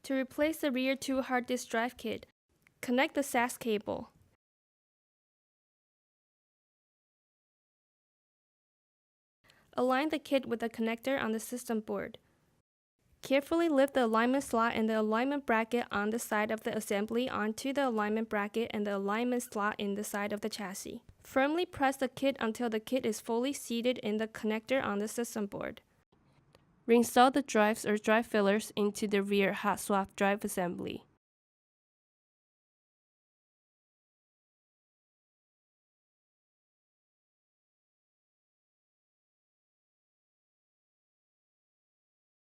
To replace the rear 2 hard disk drive kit, connect the SAS cable. Align the kit with the connector on the system board. Carefully lift the alignment slot and the alignment bracket on the side of the assembly onto the alignment bracket and the alignment slot in the side of the chassis. Firmly press the kit until the kit is fully seated in the connector on the system board. Reinstall the drives or drive fillers into the rear hot swap drive assembly.